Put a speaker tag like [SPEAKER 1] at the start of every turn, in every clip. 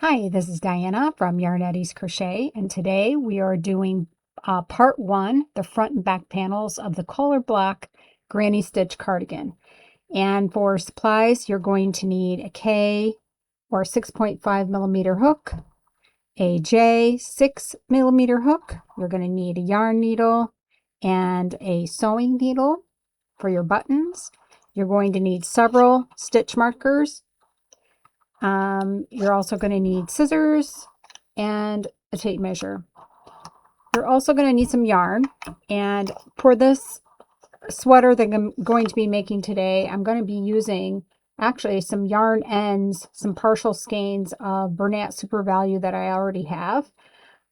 [SPEAKER 1] Hi, this is Diana from Yarneddies Crochet, and today we are doing part one, the front and back panels of the collar block granny stitch cardigan. And for supplies, you're going to need a K or 6.5 millimeter hook, a J 6 millimeter hook. You're going to need a yarn needle and a sewing needle for your buttons. You're going to need several stitch markers. You're also going to need scissors and a tape measure. You're also going to need some yarn. And for this sweater that I'm going to be making today, I'm going to be using actually some yarn ends, some partial skeins of Bernat Super Value that I already have.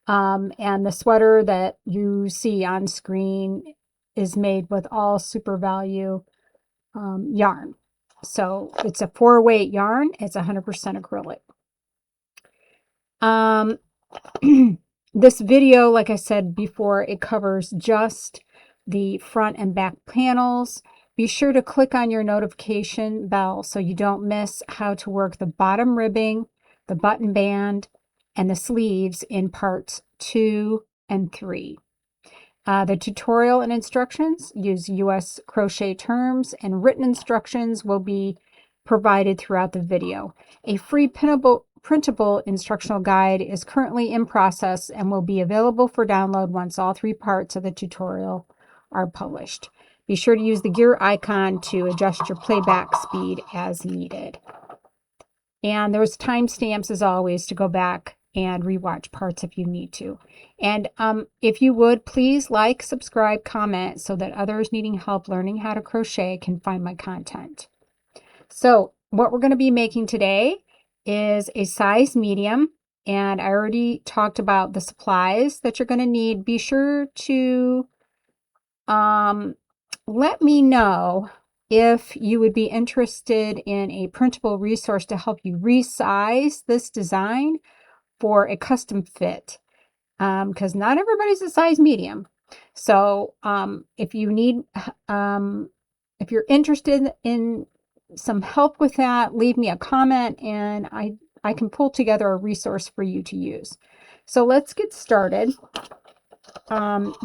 [SPEAKER 1] And the sweater that you see on screen is made with all Super Value yarn. So it's a 4-weight yarn. It's 100% acrylic. This video, like I said before, it covers just the front and back panels. Be sure to click on your notification bell so you don't miss how to work the bottom ribbing, the button band, and the sleeves in parts 2 and 3. The tutorial and instructions use U.S. crochet terms, and written instructions will be provided throughout the video. A free printable instructional guide is currently in process and will be available for download once all 3 parts of the tutorial are published. Be sure to use the gear icon to adjust your playback speed as needed. And there's timestamps as always to go back and rewatch parts if you need to. And if you would, please like, subscribe, comment so that others needing help learning how to crochet can find my content. So what we're going to be making today is a size medium, and I already talked about the supplies that you're going to need. Be sure to let me know if you would be interested in a printable resource to help you resize this design for a custom fit, because not everybody's a size medium. So if you need, if you're interested in some help with that, leave me a comment and I can pull together a resource for you to use. So let's get started.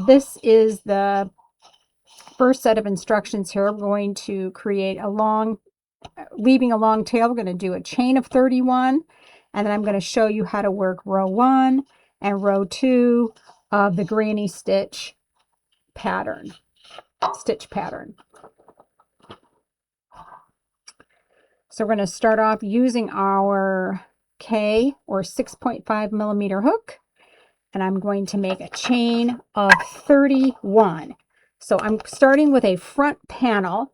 [SPEAKER 1] This is the first set of instructions here. We're going to create a long, leaving a long tail. We're going to do a chain of 31, and then I'm going to show you how to work row 1 and row 2 of the granny stitch pattern, stitch pattern. So we're going to start off using our K or 6.5 millimeter hook, and I'm going to make a chain of 31. So I'm starting with a front panel,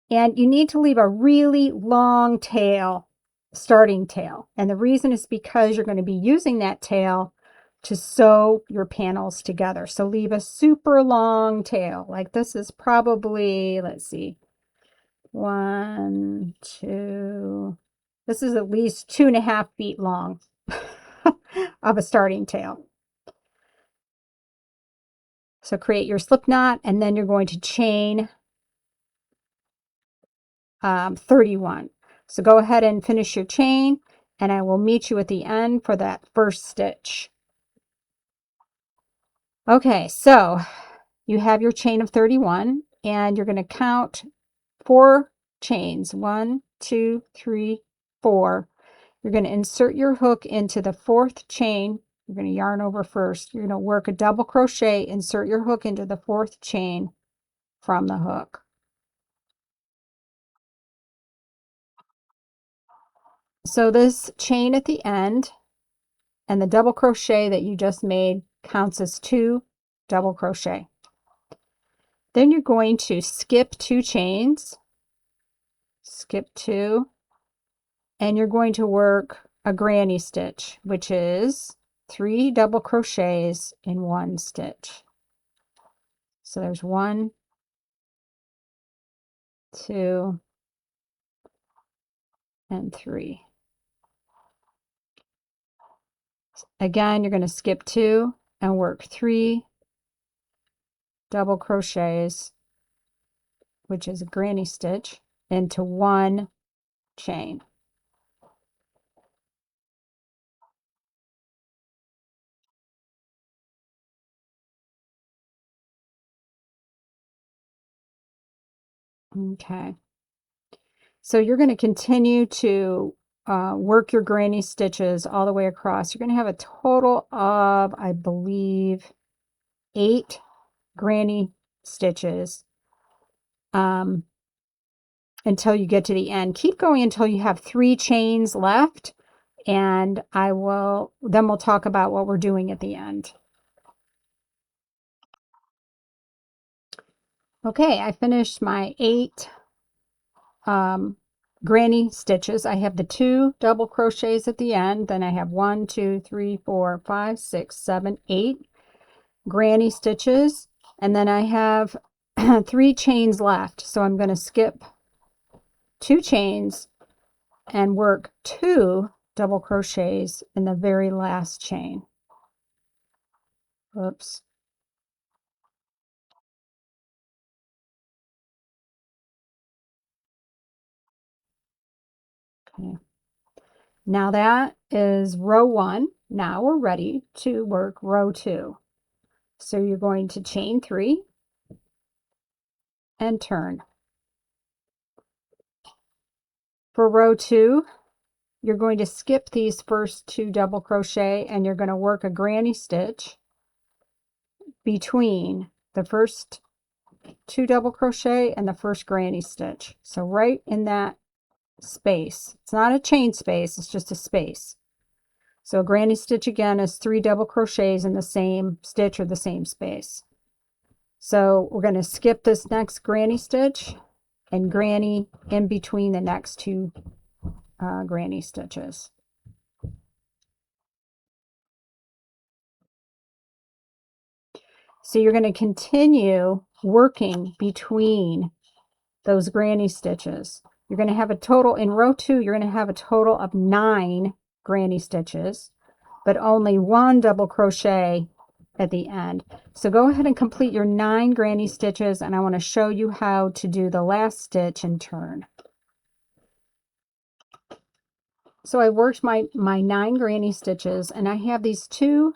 [SPEAKER 1] and you need to leave a really long tail, starting tail. And the reason is because you're going to be using that tail to sew your panels together. So leave a super long tail. Like this is probably, let's see, 1, 2, this is at least 2.5 feet long of a starting tail. So create your slip knot, and then you're going to chain 31. So go ahead and finish your chain, and I will meet you at the end for that first stitch. Okay, so you have your chain of 31, and you're going to count 4 chains. 1, 2, 3, 4. You're going to insert your hook into the 4th chain. You're going to yarn over first. You're going to work a double crochet, insert your hook into the 4th chain from the hook. So this chain at the end and the double crochet that you just made counts as 2 double crochet. Then you're going to skip 2 chains, skip 2, and you're going to work a granny stitch, which is 3 double crochets in 1 stitch. So there's 1, 2, and 3. Again, you're going to skip 2 and work 3 double crochets, which is a granny stitch, into 1 chain. Okay. So you're going to continue to work your granny stitches all the way across. You're going to have a total of, I believe, 8 granny stitches until you get to the end. Keep going until you have 3 chains left, and then we'll talk about what we're doing at the end. Okay, I finished my 8 granny stitches. I have the 2 double crochets at the end. Then I have 1, 2, 3, 4, 5, 6, 7, 8 granny stitches. And then I have 3 chains left. So I'm going to skip 2 chains and work 2 double crochets in the very last chain. Oops. Okay. Now that is row 1. Now we're ready to work row 2. So you're going to chain 3 and turn. For row 2, you're going to skip these first 2 double crochet and you're going to work a granny stitch between the first 2 double crochet and the first granny stitch. So right in that space. It's not a chain space, it's just a space. So a granny stitch again is 3 double crochets in the same stitch or the same space. So we're going to skip this next granny stitch and granny in between the next 2 granny stitches. So you're going to continue working between those granny stitches. You're going to have a total, in row 2, you're going to have a total of 9 granny stitches, but only 1 double crochet at the end. So go ahead and complete your 9 granny stitches, and I want to show you how to do the last stitch and turn. So I worked my 9 granny stitches, and I have these 2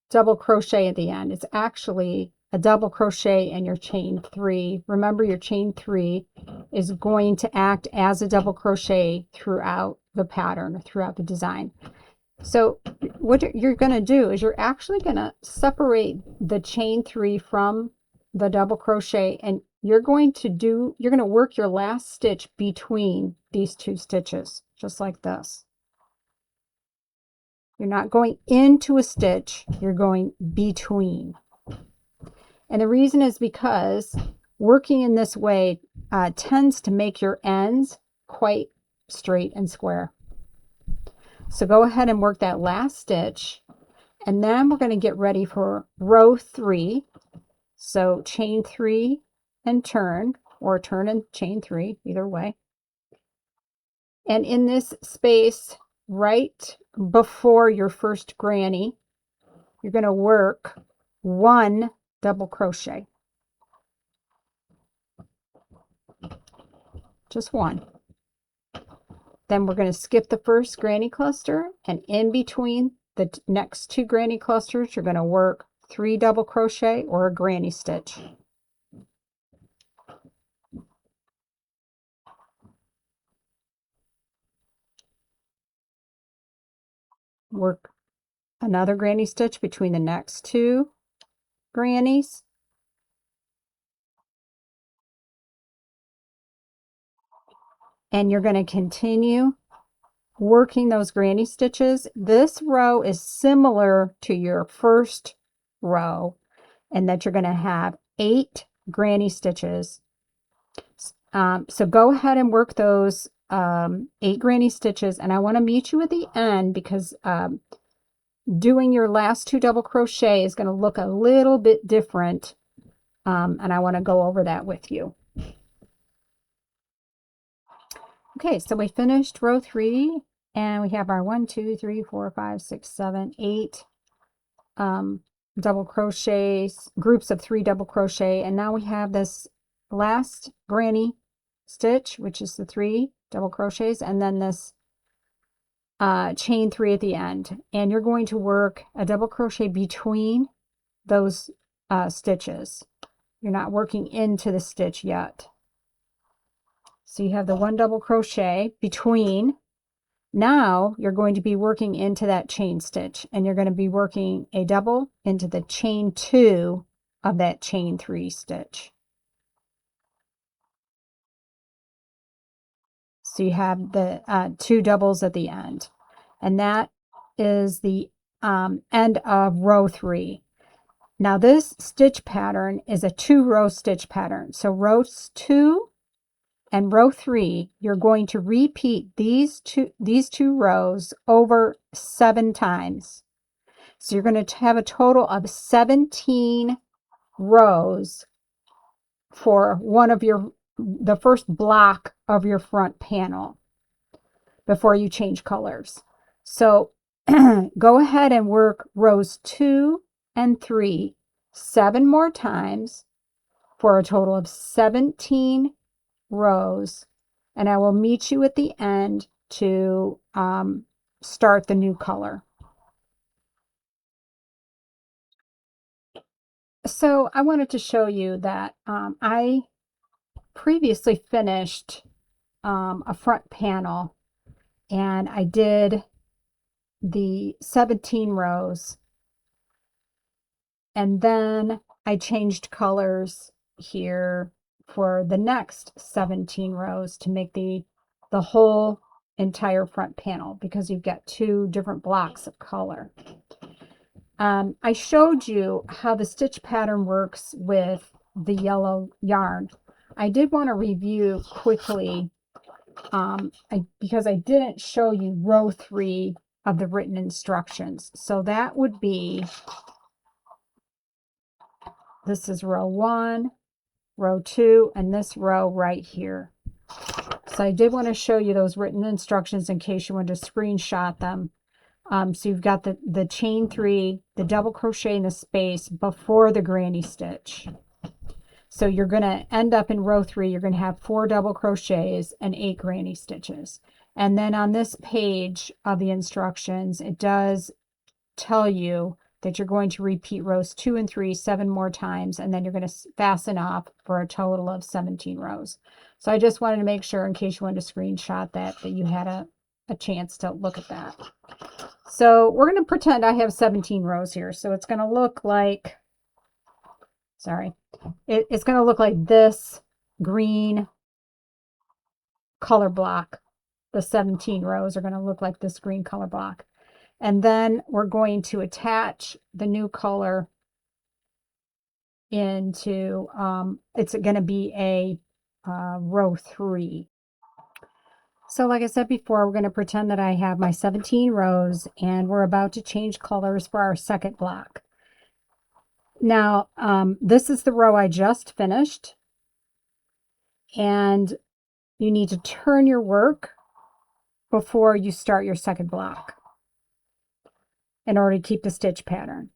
[SPEAKER 1] double crochet at the end. It's actually a double crochet and your chain 3. Remember, your chain 3 is going to act as a double crochet throughout the pattern or throughout the design. So what you're going to do is you're actually going to separate the chain 3 from the double crochet, and you're going to work your last stitch between these 2 stitches, just like this. You're not going into a stitch, you're going between. And the reason is because working in this way tends to make your ends quite straight and square. So go ahead and work that last stitch, and then we're going to get ready for row 3. So chain 3 and turn, or turn and chain 3, either way. And in this space right before your first granny, you're going to work 1 double crochet. Just 1. Then we're going to skip the first granny cluster, and in between the next 2 granny clusters, you're going to work 3 double crochet or a granny stitch. Work another granny stitch between the next 2 grannies. And you're going to continue working those granny stitches. This row is similar to your first row, and that you're going to have 8 granny stitches. So go ahead and work those 8 granny stitches, and I want to meet you at the end because doing your last 2 double crochet is going to look a little bit different, and I want to go over that with you. Okay, so we finished row 3, and we have our 1, 2, 3, 4, 5, 6, 7, 8 double crochets, groups of 3 double crochet, and now we have this last granny stitch, which is the 3 double crochets, and then this chain 3 at the end, and you're going to work a double crochet between those stitches. You're not working into the stitch yet. So you have the 1 double crochet between. Now you're going to be working into that chain stitch, and you're going to be working a double into the chain 2 of that chain 3 stitch. So you have the 2 doubles at the end, and that is the end of row 3. Now this stitch pattern is a 2-row stitch pattern. So rows 2 and row 3, you're going to repeat these two rows over 7 times. So you're going to have a total of 17 rows for the first block of your front panel before you change colors. So go ahead and work rows 2 and 3 7 more times for a total of 17 rows, and I will meet you at the end to start the new color. So I wanted to show you that I previously finished a front panel, and I did the 17 rows, and then I changed colors here for the next 17 rows to make the whole entire front panel, because you've got 2 different blocks of color. I showed you how the stitch pattern works with the yellow yarn. I did want to review quickly because I didn't show you row 3 of the written instructions. So that would be, this is row 1, row 2, and this row right here. So I did want to show you those written instructions in case you wanted to screenshot them. So you've got the chain 3, the double crochet in the space before the granny stitch. So you're going to end up in row 3, you're going to have 4 double crochets and 8 granny stitches. And then on this page of the instructions, it does tell you that you're going to repeat rows 2 and 3 7 more times, and then you're going to fasten off for a total of 17 rows. So I just wanted to make sure, in case you wanted to screenshot that you had a chance to look at that. So we're going to pretend I have 17 rows here. So it's going to look like, it's going to look like this green color block. The 17 rows are going to look like this green color block. And then we're going to attach the new color into, it's going to be a row 3. So like I said before, we're going to pretend that I have my 17 rows, and we're about to change colors for our second block. Now, this is the row I just finished, and you need to turn your work before you start your second block in order to keep the stitch pattern.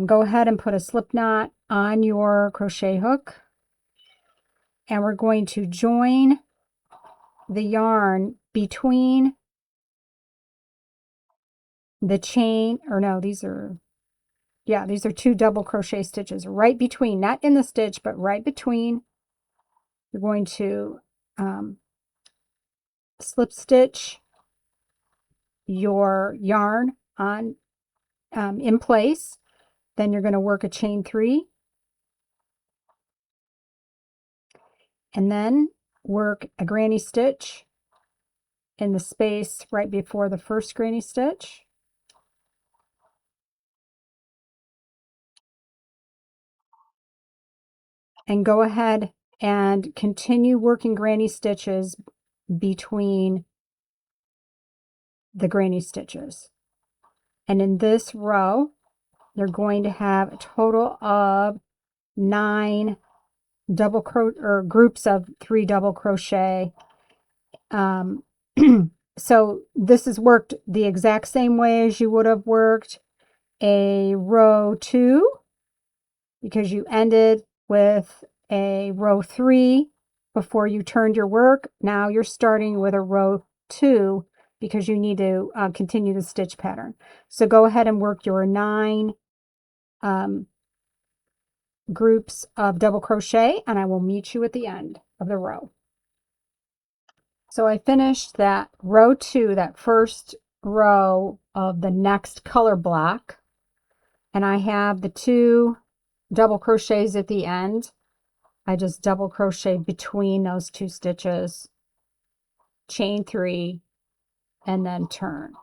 [SPEAKER 1] Go ahead and put a slip knot on your crochet hook, and we're going to join the yarn between the chain, or no, these are 2 double crochet stitches right between, not in the stitch, but right between. You're going to slip stitch your yarn on in place. Then you're going to work a chain 3, and then work a granny stitch in the space right before the first granny stitch. And go ahead and continue working granny stitches between the granny stitches. And in this row, you're going to have a total of 9 double crochet, or groups of 3 double crochet. So this is worked the exact same way as you would have worked a row 2, because you ended with a row 3 before you turned your work. Now you're starting with a row 2 because you need to continue the stitch pattern. So go ahead and work your 9 groups of double crochet, and I will meet you at the end of the row. So I finished that row 2, that first row of the next color block, and I have the 2 double crochets at the end. I just double crochet between those 2 stitches, chain 3, and then turn.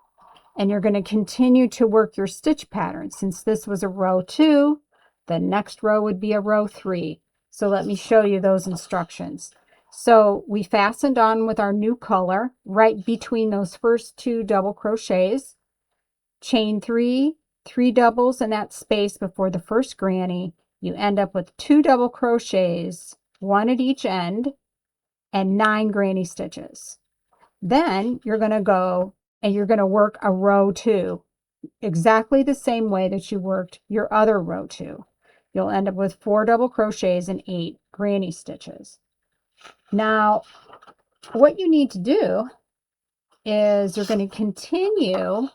[SPEAKER 1] And you're going to continue to work your stitch pattern. Since this was a row 2, the next row would be a row 3. So let me show you those instructions. So we fastened on with our new color right between those first 2 double crochets, chain 3, 3 doubles in that space before the first granny. You end up with 2 double crochets, 1 at each end, and 9 granny stitches. Then you're going to go and you're going to work a row 2 exactly the same way that you worked your other row 2. You'll end up with 4 double crochets and 8 granny stitches. Now, what you need to do is you're going to continue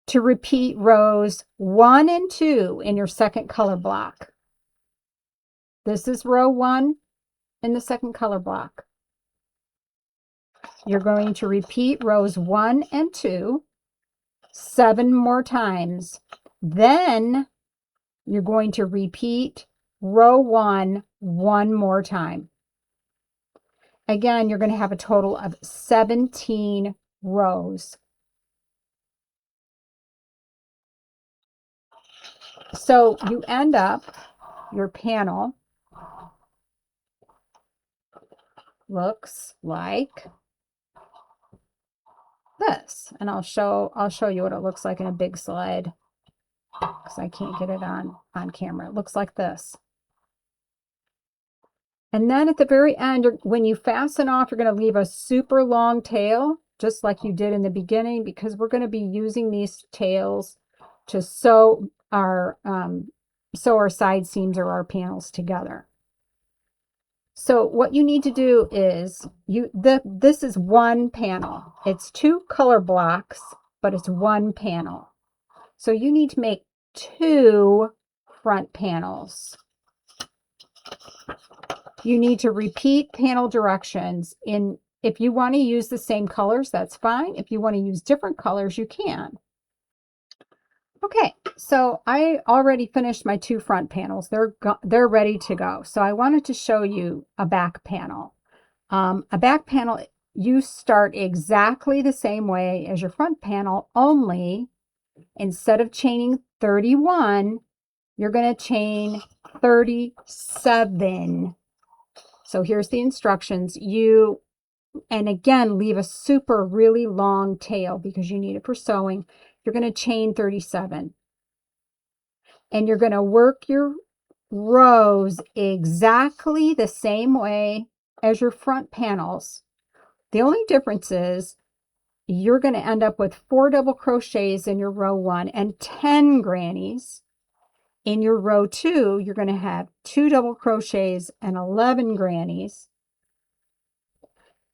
[SPEAKER 1] to repeat rows 1 and 2 in your second color block. This is row 1 in the second color block. You're going to repeat rows 1 and 2 7 more times. Then you're going to repeat row 1 one more time. Again, you're going to have a total of 17 rows. So you end up, your panel looks like this. And I'll show you what it looks like in a big slide because I can't get it on camera. It looks like this. And then at the very end, when you fasten off, you're going to leave a super long tail, just like you did in the beginning, because we're going to be using these tails to sew our side seams or our panels together. So what you need to do is, this is one panel. It's 2 color blocks, but it's one panel. So you need to make 2 front panels. You need to repeat panel directions. If you want to use the same colors, that's fine. If you want to use different colors, you can. Okay, so I already finished my 2 front panels. They're ready to go. So I wanted to show you a back panel. A back panel, you start exactly the same way as your front panel, only instead of chaining 31, you're going to chain 37. So here's the instructions. And again, leave a really long tail because you need it for sewing. You're going to chain 37. And you're going to work your rows exactly the same way as your front panels. The only difference is you're going to end up with 4 double crochets in your row 1 and 10 grannies. In your row 2, you're going to have 2 double crochets and 11 grannies.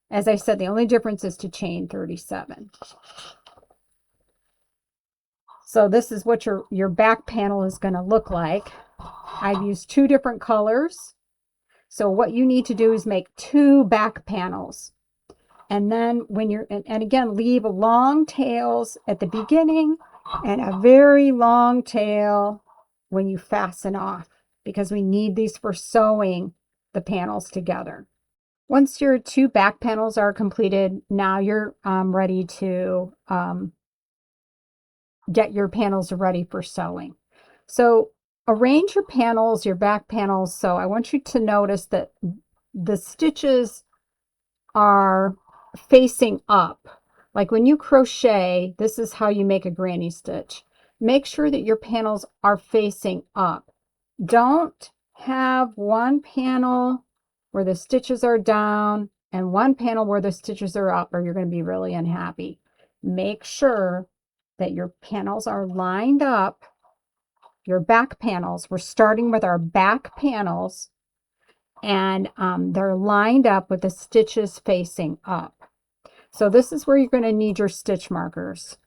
[SPEAKER 1] As I said, the only difference is to chain 37. So this is what your back panel is going to look like. I've used 2 different colors. So what you need to do is make 2 back panels. And then and again, leave long tails at the beginning and a very long tail when you fasten off, because we need these for sewing the panels together. Once your 2 back panels are completed, now you're ready to get your panels ready for sewing. So arrange your panels, your back panels. So I want you to notice that the stitches are facing up. Like when you crochet, this is how you make a granny stitch. Make sure that your panels are facing up. Don't have one panel where the stitches are down and one panel where the stitches are up, or you're going to be really unhappy. Make sure that your panels are lined up. Your back panels, we're starting with our back panels, and they're lined up with the stitches facing up. So this is where you're going to need your stitch markers.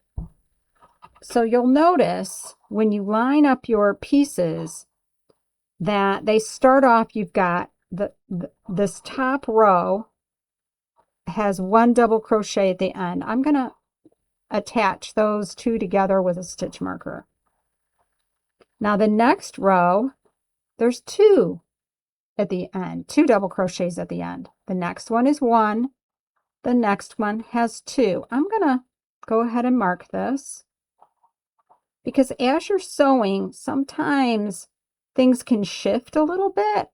[SPEAKER 1] So you'll notice when you line up your pieces that they start off, you've got this top row has one double crochet at the end. I'm going to attach those two together with a stitch marker. Now the next row, there's two at the end, two double crochets at the end. The next one is one. The next one has two. I'm going to go ahead and mark this because as you're sewing, sometimes things can shift a little bit.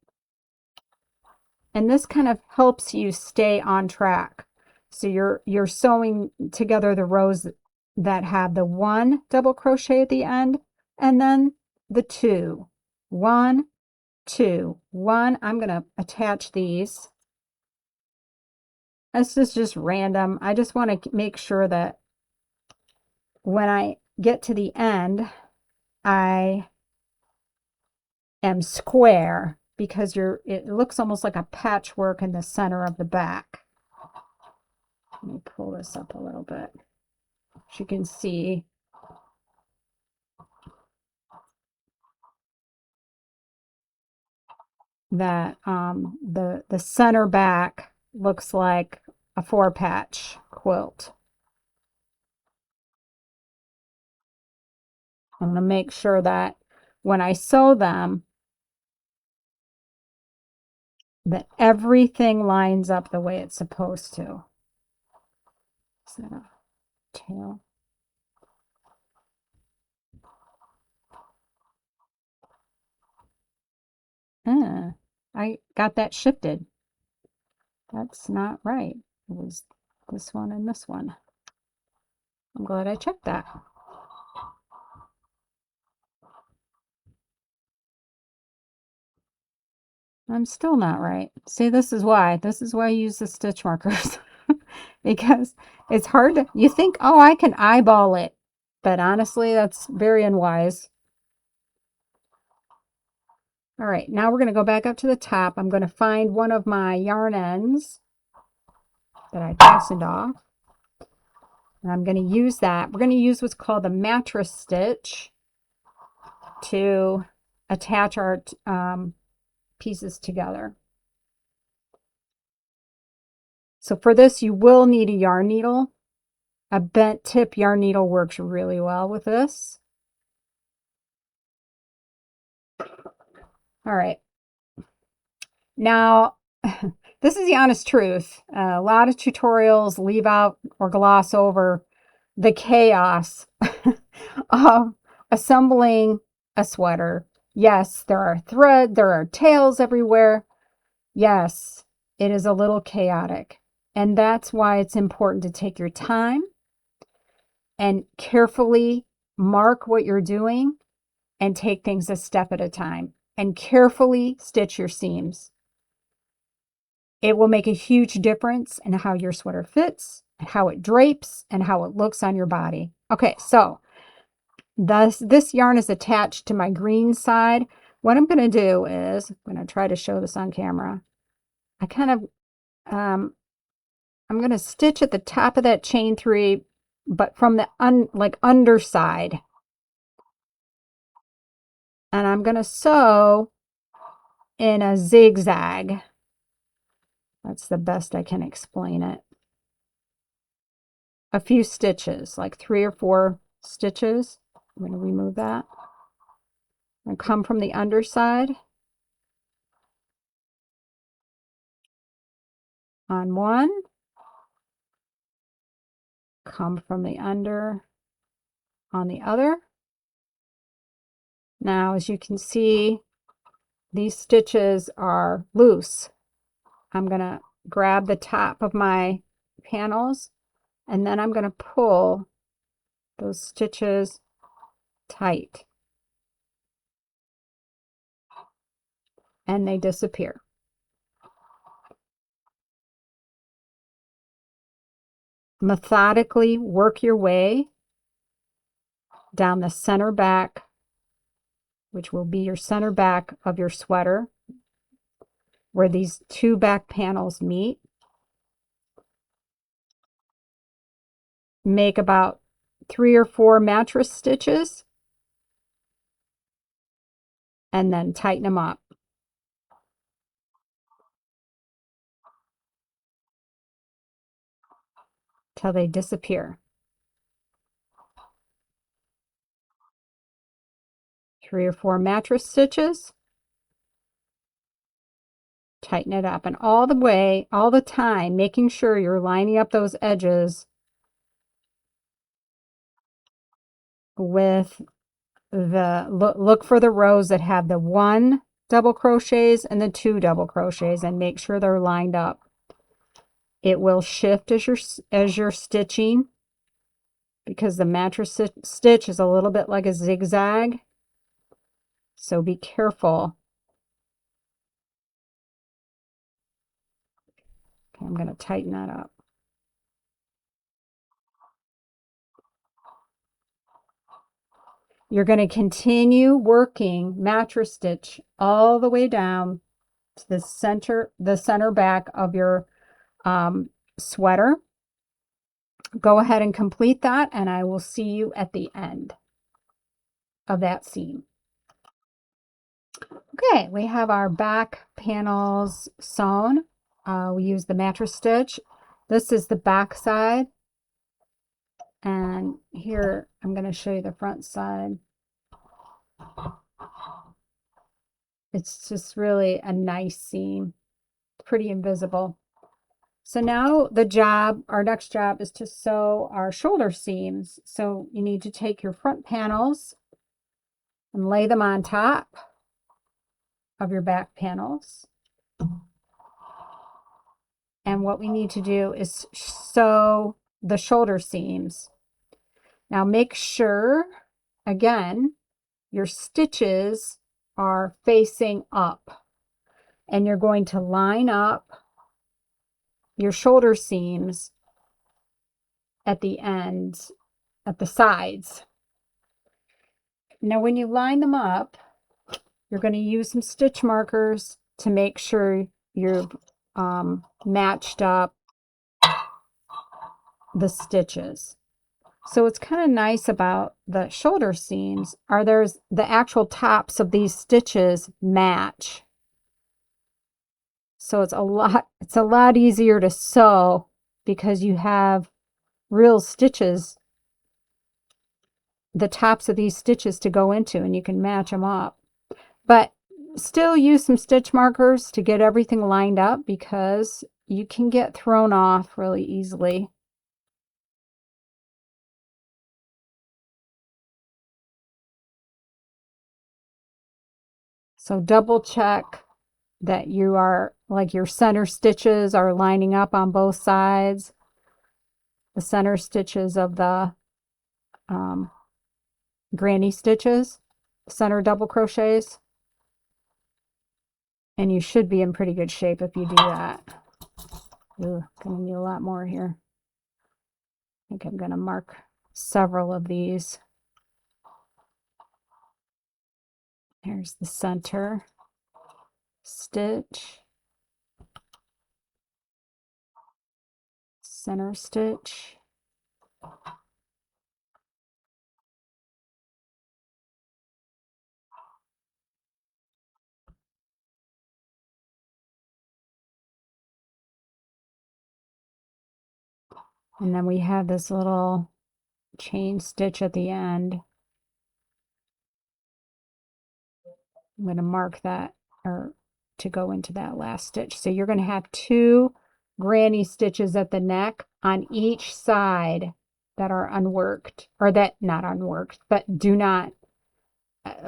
[SPEAKER 1] And this kind of helps you stay on track. So you're sewing together the rows that have the one double crochet at the end and then the two. One, two, one. I'm going to attach these. This is just random. I just want to make sure that when I get to the end, I am square because it looks almost like a patchwork in the center of the back. Let me pull this up a little bit. As you can see, that the center back looks like a 4-patch quilt. I'm going to make sure that when I sew them, that everything lines up the way it's supposed to. Is that a tail? I got that shifted. That's not right. It was this one and this one. I'm glad I checked that. I'm still not right. See, this is why. This is why I use the stitch markers. Because it's hard to, you think, oh, I can eyeball it. But honestly, that's very unwise. All right, now we're going to go back up to the top. I'm going to find one of my yarn ends that I fastened off. And I'm going to use that. We're going to use what's called the mattress stitch to attach our pieces together. So for this, you will need a yarn needle. A bent tip yarn needle works really well with this. All right. Now, this is the honest truth. A lot of tutorials leave out or gloss over the chaos of assembling a sweater. Yes, there are threads, there are tails everywhere. Yes, it is a little chaotic. And that's why it's important to take your time and carefully mark what you're doing and take things a step at a time and carefully stitch your seams. It will make a huge difference in how your sweater fits, how it drapes, and how it looks on your body. Okay, so this yarn is attached to my green side. What I'm going to do is, I'm going to try to show this on camera. I kind of, I'm going to stitch at the top of that chain 3, but from the underside. And I'm going to sew in a zigzag. That's the best I can explain it. A few stitches, like 3 or 4 stitches. I'm going to remove that. I'm going to come from the underside on one. Come from the under on the other. Now, as you can see, these stitches are loose. I'm going to grab the top of my panels and then I'm going to pull those stitches tight. And they disappear. Methodically work your way down the center back, which will be your center back of your sweater, where these 2 back panels meet. Make about 3 or 4 mattress stitches and then tighten them up. till they disappear. 3 or 4 mattress stitches. Tighten it up, and all the way, all the time, making sure you're lining up those edges with look for the rows that have the 1 double crochets and the 2 double crochets, and make sure they're lined up. It will shift as you're stitching, because the mattress stitch is a little bit like a zigzag, so be careful. Okay, I'm going to tighten that up. You're going to continue working mattress stitch all the way down to the center back of your sweater. Go ahead and complete that, and I will see you at the end of that seam. Okay, we have our back panels sewn. We use the mattress stitch. This is the back side, and here I'm going to show you the front side. It's just really a nice seam, pretty invisible. So now our next job is to sew our shoulder seams. So you need to take your front panels and lay them on top of your back panels. And what we need to do is sew the shoulder seams. Now make sure, again, your stitches are facing up, and you're going to line up your shoulder seams at the ends, at the sides. Now when you line them up, you're going to use some stitch markers to make sure you've matched up the stitches. So what's kind of nice about the shoulder seams are the actual tops of these stitches match. So it's a lot easier to sew because you have real stitches, the tops of these stitches to go into, and you can match them up. But still use some stitch markers to get everything lined up, because you can get thrown off really easily. So double check that your center stitches are lining up on both sides. The center stitches of the granny stitches, center double crochets. And you should be in pretty good shape if you do that. Ooh, gonna need a lot more here. I think I'm gonna mark several of these. Here's the center stitch, center stitch, and then we have this little chain stitch at the end. I'm going to mark that, or to go into that last stitch. So you're going to have 2 granny stitches at the neck on each side that are unworked, or that not unworked, but do not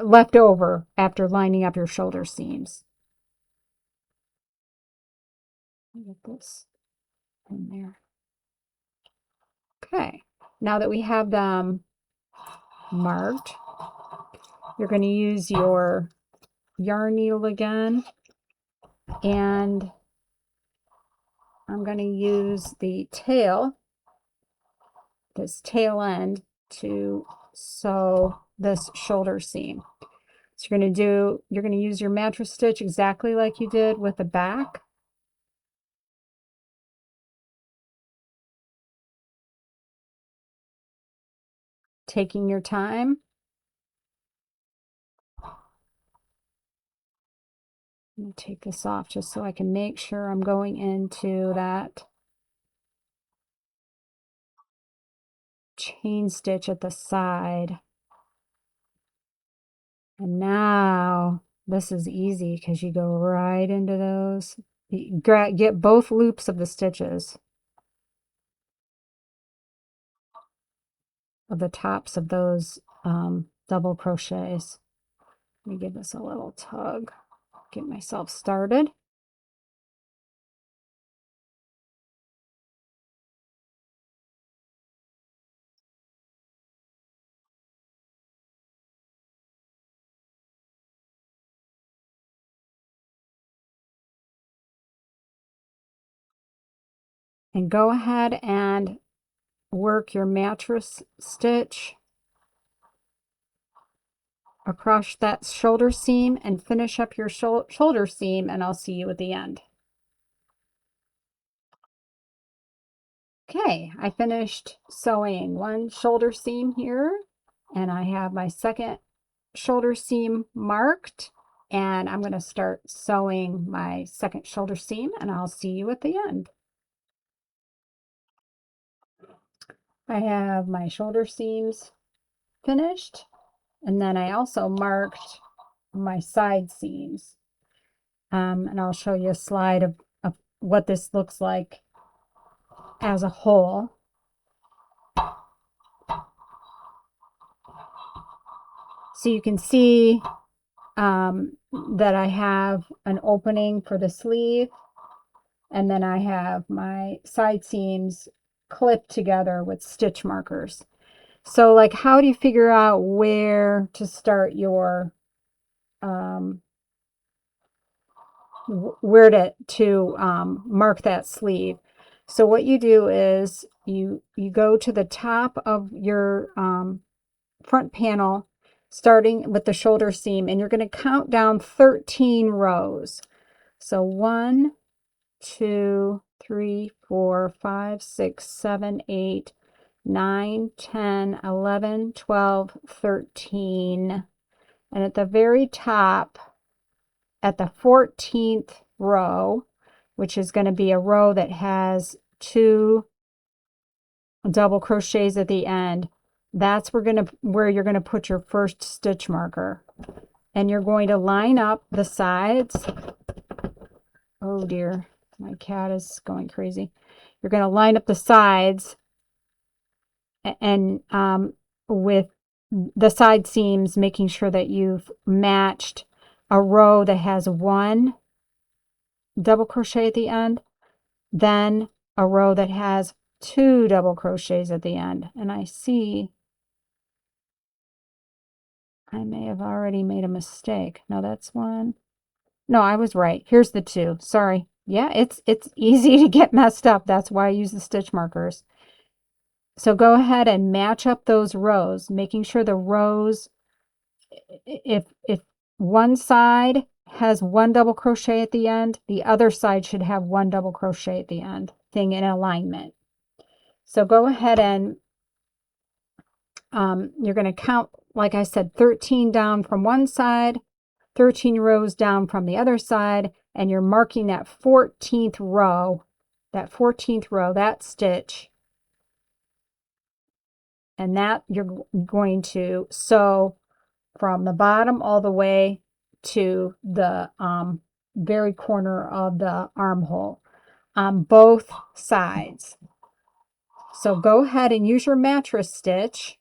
[SPEAKER 1] left over after lining up your shoulder seams. Get this in there. Okay, now that we have them marked, you're going to use your yarn needle again, and I'm going to use the tail, this tail end, to sew this shoulder seam. So you're going to use your mattress stitch exactly like you did with the back. Taking your time. I'm going to take this off just so I can make sure I'm going into that chain stitch at the side. And now this is easy because you go right into those. You get both loops of the stitches of the tops of those double crochets. Let me give this a little tug, get myself started. And go ahead and work your mattress stitch across that shoulder seam and finish up your shoulder seam, and I'll see you at the end. Okay, I finished sewing one shoulder seam here, and I have my second shoulder seam marked, and I'm going to start sewing my second shoulder seam, and I'll see you at the end. I have my shoulder seams finished, and then I also marked my side seams. And I'll show you a slide of what this looks like as a whole. So you can see that I have an opening for the sleeve, and then I have my side seams clipped together with stitch markers. So like, how do you figure out where to start your where to mark that sleeve? So what you do is you go to the top of your front panel, starting with the shoulder seam, and you're going to count down 13 rows. So 1, 2, 3, 4, 5, 6, 7, 8, 9, 10, 11, 12, 13. And at the very top, at the 14th row, which is going to be a row that has 2 double crochets at the end, that's where you're going to put your first stitch marker. And you're going to line up the sides. Oh dear, my cat is going crazy. You're going to line up the sides and with the side seams, making sure that you've matched a row that has 1 double crochet at the end, then a row that has 2 double crochets at the end. And I see I may have already made a mistake. No, that's 1. No, I was right. Here's the 2. Sorry. Yeah, it's easy to get messed up. That's why I use the stitch markers. So go ahead and match up those rows, making sure the rows, if one side has 1 double crochet at the end, the other side should have 1 double crochet at the end, thing in alignment. So go ahead and you're going to count, like I said, 13 down from one side, 13 rows down from the other side, and you're marking that 14th row, that stitch, and that you're going to sew from the bottom all the way to the very corner of the armhole on both sides. So go ahead and use your mattress stitch.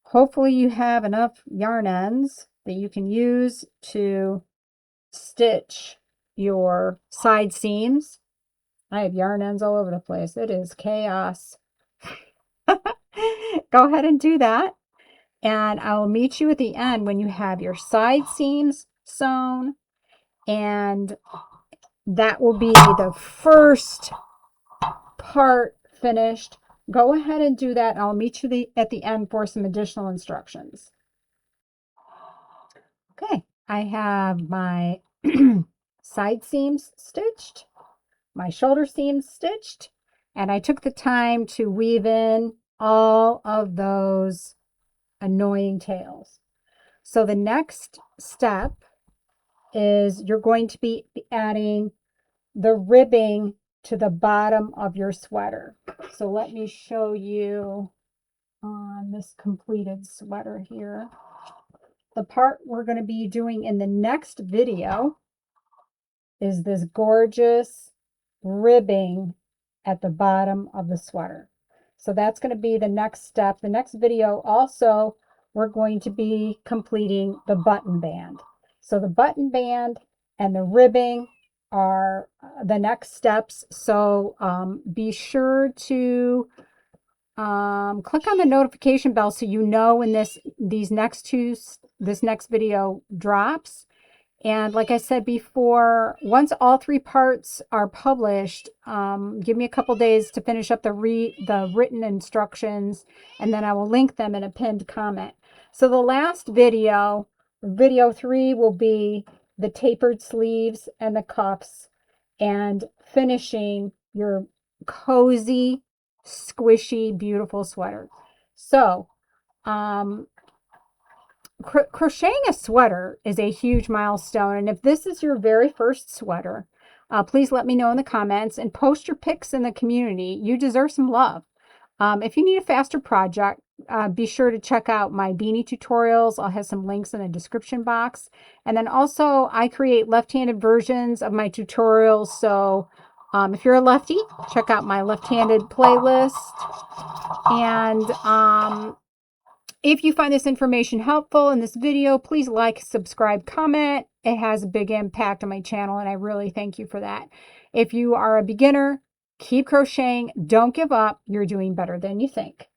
[SPEAKER 1] Hopefully you have enough yarn ends that you can use to stitch your side seams. I have yarn ends all over the place. It is chaos. Go ahead and do that. And I'll meet you at the end when you have your side seams sewn. And that will be the first part finished. Go ahead and do that. I'll meet you at the end for some additional instructions. Okay, I have my side seams stitched, my shoulder seams stitched, and I took the time to weave in all of those annoying tails. So the next step is you're going to be adding the ribbing to the bottom of your sweater. So let me show you on this completed sweater here. The part we're going to be doing in the next video is this gorgeous ribbing at the bottom of the sweater. So that's going to be the next step. The next video also, we're going to be completing the button band. So the button band and the ribbing are the next steps. So be sure to click on the notification bell so you know when this next video drops. And like I said before, once all 3 parts are published, give me a couple days to finish up the written instructions, and then I will link them in a pinned comment. So the last video, video 3, will be the tapered sleeves and the cuffs and finishing your cozy, squishy, beautiful sweater. So, crocheting a sweater is a huge milestone, and if this is your very first sweater, please let me know in the comments and post your pics in the community. You deserve some love. If you need a faster project, be sure to check out my beanie tutorials. I'll have some links in the description box. And then also, I create left-handed versions of my tutorials, so if you're a lefty, check out my left-handed playlist. And if you find this information helpful in this video, please like, subscribe, comment. It has a big impact on my channel, and I really thank you for that. If you are a beginner, keep crocheting. Don't give up. You're doing better than you think.